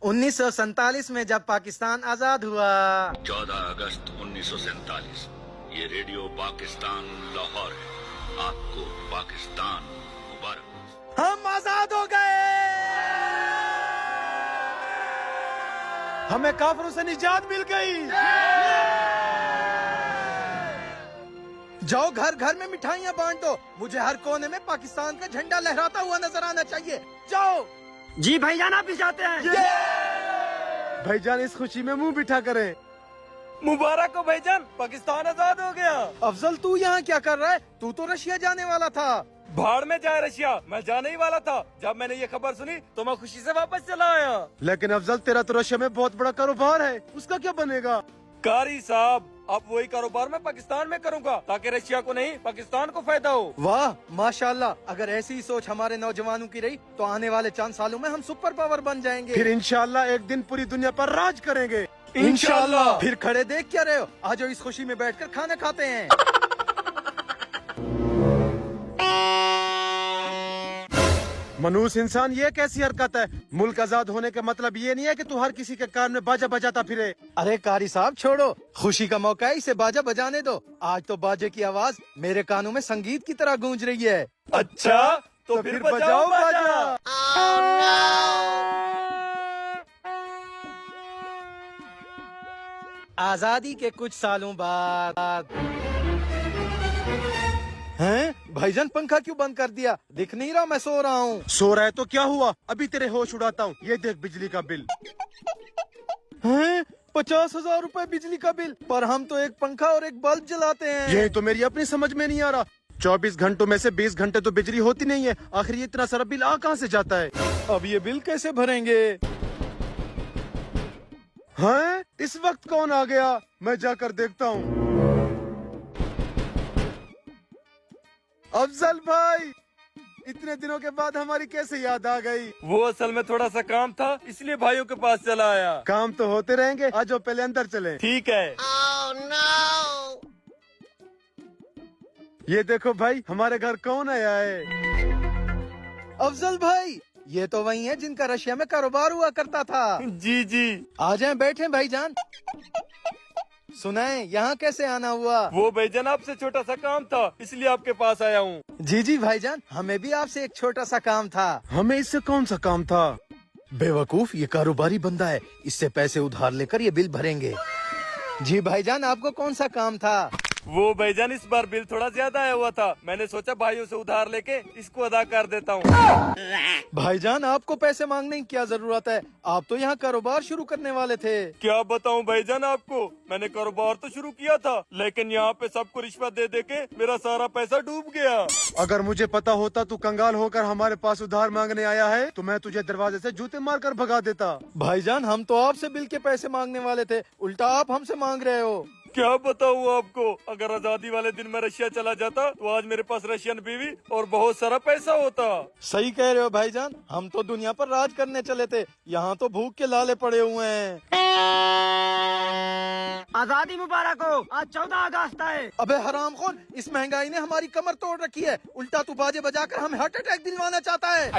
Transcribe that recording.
1947 में जब पाकिस्तान आजाद हुआ। 14 अगस्त 1947। ये रेडियो पाकिस्तान लाहौर है। आपको पाकिस्तान मुबारक। हम आजाद हो गए। हमें काफिरों से निजात मिल गई। जाओ घर घर में मिठाइयाँ बांट दो। मुझे हर कोने में पाकिस्तान का झंडा लहराता हुआ नजर आना चाहिए। जाओ। जी भाईजान, आप भी जाते हैं? भाईजान इस खुशी में मुंह बिठा करे। मुबारक हो भाईजान, पाकिस्तान आजाद हो गया। अफजल तू यहाँ क्या कर रहा है? तू तो रशिया जाने वाला था। भाड़ में जाए रशिया, मैं जाने ही वाला था। जब मैंने ये खबर सुनी तो मैं खुशी से वापस चला आया। लेकिन अफजल तेरा तो रशिया में बहुत बड़ा कारोबार है, उसका क्या बनेगा? कारी साहब, अब वही कारोबार मैं पाकिस्तान में करूंगा ताकि रशिया को नहीं पाकिस्तान को फायदा हो। वाह माशाल्लाह, अगर ऐसी ही सोच हमारे नौजवानों की रही तो आने वाले 4 सालों में हम सुपर पावर बन जाएंगे। फिर इंशाल्लाह एक दिन पूरी दुनिया पर राज करेंगे। इंशाल्लाह। फिर खड़े देख क्या रहे हो? आज इस खुशी में बैठकर खाना खाते हैं। मनूस इंसान, ये कैसी हरकत है? मुल्क आजाद होने का मतलब ये नहीं है कि तू हर किसी के कान में बाजा बजाता फिरे। अरे कारी साहब छोड़ो, खुशी का मौका है, इसे बाजा बजाने दो। आज तो बाजे की आवाज मेरे कानों में संगीत की तरह गूंज रही है। अच्छा तो फिर बजाओ बाजा। आजादी के कुछ सालों बाद। हैं? भाईजान पंखा क्यों बंद कर दिया? दिख नहीं रहा मैं सो रहा हूँ। सो रहा है तो क्या हुआ? अभी तेरे होश उड़ाता हूँ। ये देख बिजली का बिल। हैं? 50,000 रूपए बिजली का बिल। पर हम तो एक पंखा और एक बल्ब जलाते हैं। ये तो मेरी अपनी समझ में नहीं आ रहा। 24 घंटों में से 20 घंटे तो बिजली होती नहीं है। आखिर ये इतना सारा बिल आ कहाँ से जाता है? अब ये बिल कैसे भरेंगे? हैं? इस वक्त कौन आ गया? मैं जाकर देखता हूँ। अफजल भाई, इतने दिनों के बाद हमारी कैसे याद आ गई? वो असल में थोड़ा सा काम था, इसलिए भाइयों के पास चला आया। काम तो होते रहेंगे, आज पहले अंदर चले। ठीक है। ये देखो भाई, हमारे घर कौन आया है? अफजल भाई, ये तो वही है जिनका रशिया में कारोबार हुआ करता था। जी जी। आ जाएं, बैठें भाईजान। सुनाएं, यहाँ कैसे आना हुआ? वो भाईजान आपसे छोटा सा काम था, इसलिए आपके पास आया हूँ। जी भाईजान, हमें भी आपसे एक छोटा सा काम था। हमें इससे कौन सा काम था? बेवकूफ, ये कारोबारी बंदा है, इससे पैसे उधार लेकर ये बिल भरेंगे। जी भाईजान, आपको कौन सा काम था? वो भाईजान इस बार बिल थोड़ा ज्यादा आया हुआ था, मैंने सोचा भाइयों से उधार लेके इसको अदा कर देता हूँ। भाईजान आपको पैसे मांगने की क्या जरूरत है? आप तो यहाँ कारोबार शुरू करने वाले थे। क्या बताऊँ भाईजान आपको, मैंने कारोबार तो शुरू किया था, लेकिन यहाँ पे सबको रिश्वत दे दे के मेरा सारा पैसा डूब गया। अगर मुझे पता होता तू कंगाल होकर हमारे पास उधार मांगने आया है तो मैं तुझे दरवाजे से जूते मार कर भगा देता। भाईजान हम तो आपसे बिल के पैसे मांगने वाले थे, उल्टा आप हमसे मांग रहे हो। क्या बताऊँ आपको, अगर आजादी वाले दिन मैं रशिया चला जाता तो आज मेरे पास रशियन बीवी और बहुत सारा पैसा होता। सही कह रहे हो भाईजान, हम तो दुनिया पर राज करने चले थे, यहाँ तो भूख के लाले पड़े हुए हैं। आजादी मुबारक हो, आज 14 अगस्त है। अबे हरामखोर, इस महंगाई ने हमारी कमर तोड़ रखी है। उल्टा तू बाजे बजाकर हमें हार्ट अटैक दिलवाना चाहता है।